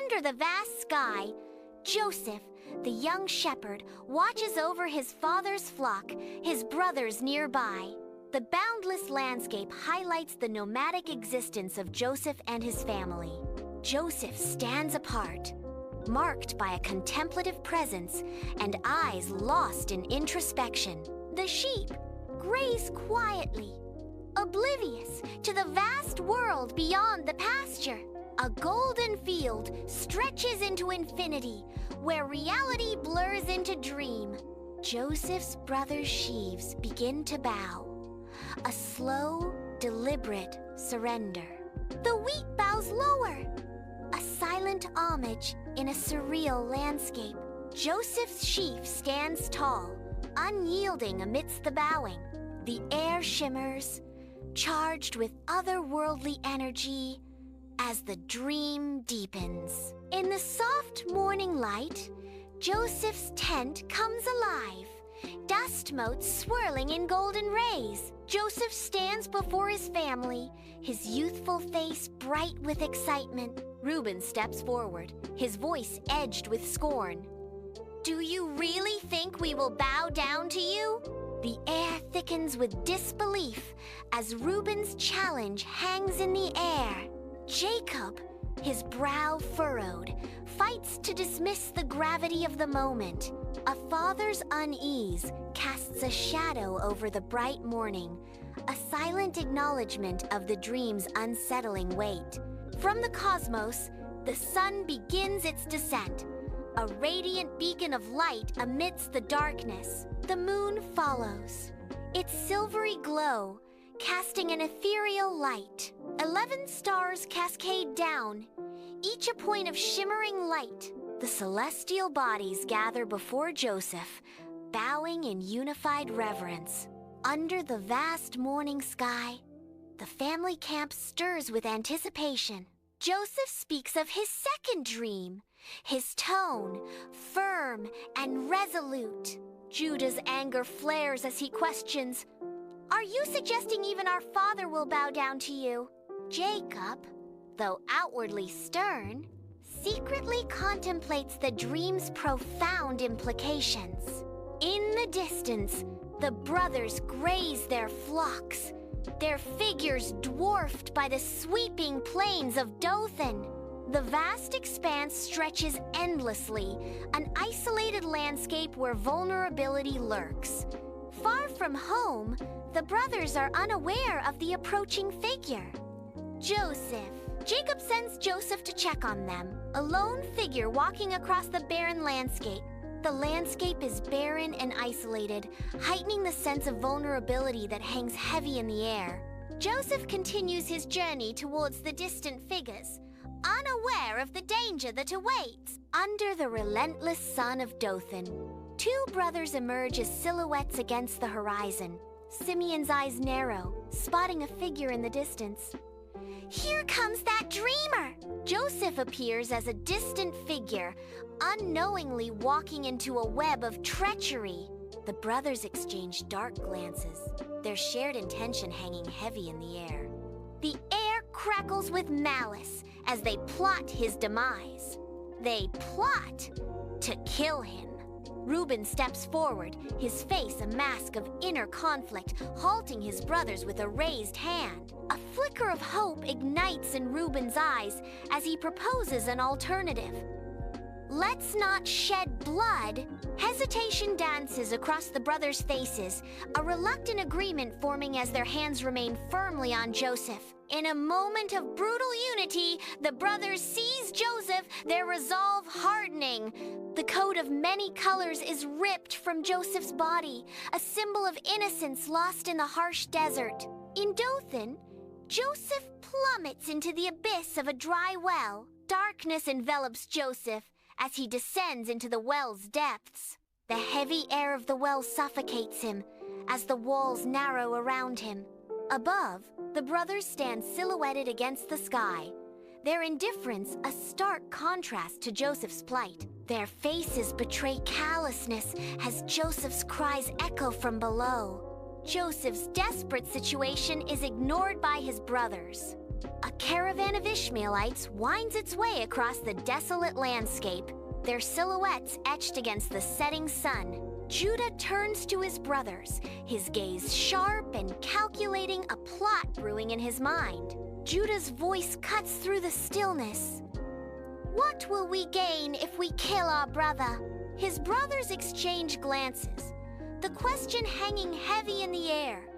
Under the vast sky, Joseph, the young shepherd, watches over his father's flock, his brothers nearby. The boundless landscape highlights the nomadic existence of Joseph and his family. Joseph stands apart, marked by a contemplative presence and eyes lost in introspection. The sheep graze quietly, oblivious to the vast world beyond the pasture. A golden field stretches into infinity, where reality blurs into dream. Joseph's brother's sheaves begin to bow, a slow, deliberate surrender. The wheat bows lower, a silent homage in a surreal landscape. Joseph's sheaf stands tall, unyielding amidst the bowing. The air shimmers, charged with otherworldly energy, as the dream deepens. In the soft morning light, Joseph's tent comes alive, dust motes swirling in golden rays. Joseph stands before his family, his youthful face bright with excitement. Reuben steps forward, his voice edged with scorn. "Do you really think we will bow down to you?" The air thickens with disbelief as Reuben's challenge hangs in the air. Jacob, his brow furrowed, fights to dismiss the gravity of the moment. A father's unease casts a shadow over the bright morning, a silent acknowledgement of the dream's unsettling weight. From the cosmos, the sun begins its descent, a radiant beacon of light amidst the darkness. The moon follows, its silvery glow casting an ethereal light. 11 stars cascade down, each a point of shimmering light. The celestial bodies gather before Joseph, bowing in unified reverence. Under the vast morning sky, the family camp stirs with anticipation. Joseph speaks of his second dream, his tone firm and resolute. Judah's anger flares as he questions, "Are you suggesting even our father will bow down to you?" Jacob, though outwardly stern, secretly contemplates the dream's profound implications. In the distance, the brothers graze their flocks, their figures dwarfed by the sweeping plains of Dothan. The vast expanse stretches endlessly, an isolated landscape where vulnerability lurks. Far from home, the brothers are unaware of the approaching figure. Joseph. Jacob sends Joseph to check on them, a lone figure walking across the barren landscape. The landscape is barren and isolated, heightening the sense of vulnerability that hangs heavy in the air. Joseph continues his journey towards the distant figures, unaware of the danger that awaits. Under the relentless sun of Dothan, two brothers emerge as silhouettes against the horizon. Simeon's eyes narrow, spotting a figure in the distance. "Here comes that dreamer!" Joseph appears as a distant figure, unknowingly walking into a web of treachery. The brothers exchange dark glances, their shared intention hanging heavy in the air. The air crackles with malice as they plot his demise. They plot to kill him. Reuben steps forward, his face a mask of inner conflict, halting his brothers with a raised hand. A flicker of hope ignites in Reuben's eyes as he proposes an alternative. "Let's not shed blood." Hesitation dances across the brothers' faces, a reluctant agreement forming as their hands remain firmly on Joseph. In a moment of brutal unity, the brothers seize Joseph, their resolve hardening. The coat of many colors is ripped from Joseph's body, a symbol of innocence lost in the harsh desert. In Dothan, Joseph plummets into the abyss of a dry well. Darkness envelops Joseph as he descends into the well's depths. The heavy air of the well suffocates him as the walls narrow around him. Above, the brothers stand silhouetted against the sky, their indifference a stark contrast to Joseph's plight. Their faces betray callousness as Joseph's cries echo from below. Joseph's desperate situation is ignored by his brothers. A caravan of Ishmaelites winds its way across the desolate landscape, their silhouettes etched against the setting sun. Judah turns to his brothers, his gaze sharp and calculating, a plot brewing in his mind. Judah's voice cuts through the stillness. "What will we gain if we kill our brother?" His brothers exchange glances, the question hanging heavy in the air,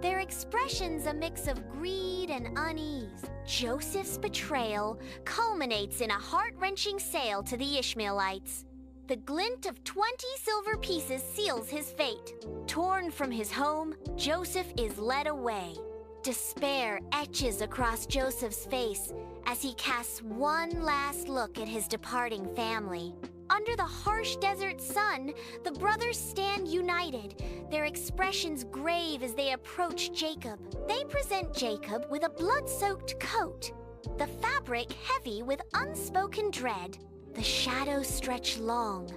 their expressions a mix of greed and unease. Joseph's betrayal culminates in a heart-wrenching sale to the Ishmaelites. The glint of 20 silver pieces seals his fate. Torn from his home, Joseph is led away. Despair etches across Joseph's face as he casts one last look at his departing family. Under the harsh desert sun, the brothers stand united, their expressions grave as they approach Jacob. They present Jacob with a blood-soaked coat, the fabric heavy with unspoken dread. The shadows stretch long,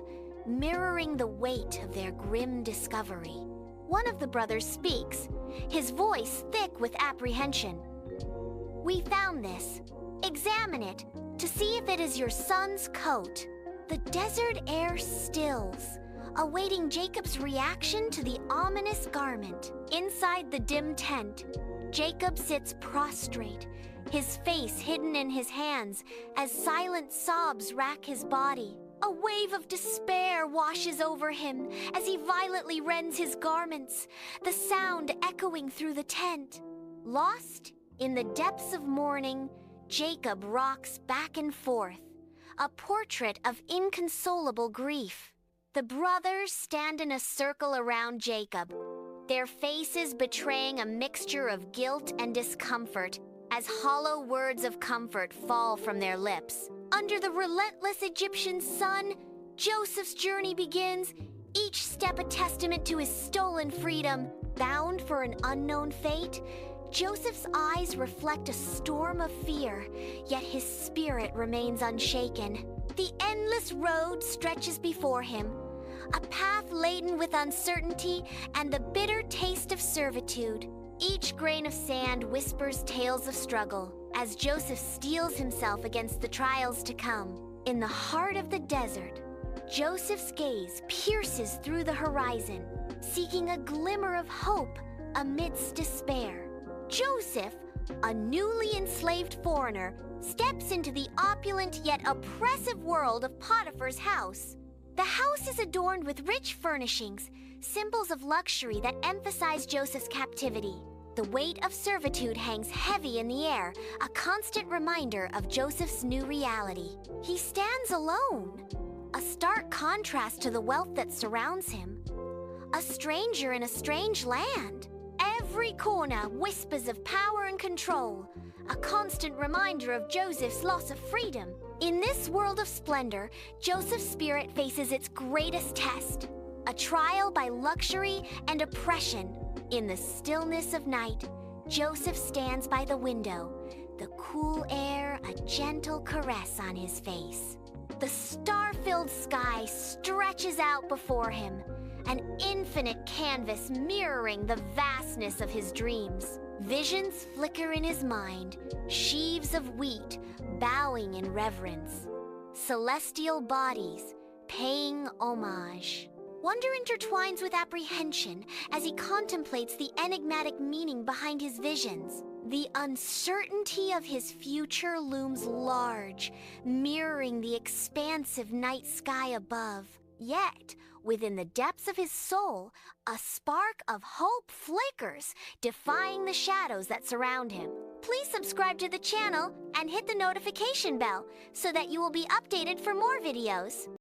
mirroring the weight of their grim discovery. One of the brothers speaks, his voice thick with apprehension. "We found this. Examine it to see if it is your son's coat." The desert air stills, awaiting Jacob's reaction to the ominous garment. Inside the dim tent, Jacob sits prostrate, his face hidden in his hands as silent sobs rack his body. A wave of despair washes over him as he violently rends his garments, the sound echoing through the tent. Lost in the depths of mourning, Jacob rocks back and forth, a portrait of inconsolable grief. The brothers stand in a circle around Jacob, their faces betraying a mixture of guilt and discomfort as hollow words of comfort fall from their lips. Under the relentless Egyptian sun, Joseph's journey begins, each step a testament to his stolen freedom. Bound for an unknown fate, Joseph's eyes reflect a storm of fear, yet his spirit remains unshaken. The endless road stretches before him, a path laden with uncertainty and the bitter taste of servitude. Each grain of sand whispers tales of struggle as Joseph steels himself against the trials to come. In the heart of the desert, Joseph's gaze pierces through the horizon, seeking a glimmer of hope amidst despair. Joseph, a newly enslaved foreigner, steps into the opulent yet oppressive world of Potiphar's house. The house is adorned with rich furnishings, symbols of luxury that emphasize Joseph's captivity. The weight of servitude hangs heavy in the air, a constant reminder of Joseph's new reality. He stands alone, a stark contrast to the wealth that surrounds him. A stranger in a strange land. Every corner whispers of power and control, a constant reminder of Joseph's loss of freedom. In this world of splendor, Joseph's spirit faces its greatest test, a trial by luxury and oppression. In the stillness of night, Joseph stands by the window, the cool air a gentle caress on his face. The star-filled sky stretches out before him, an infinite canvas mirroring the vastness of his dreams. Visions flicker in his mind, sheaves of wheat bowing in reverence, celestial bodies paying homage. Wonder intertwines with apprehension as he contemplates the enigmatic meaning behind his visions. The uncertainty of his future looms large, mirroring the expansive night sky above. Yet, within the depths of his soul, a spark of hope flickers, defying the shadows that surround him. Please subscribe to the channel and hit the notification bell so that you will be updated for more videos.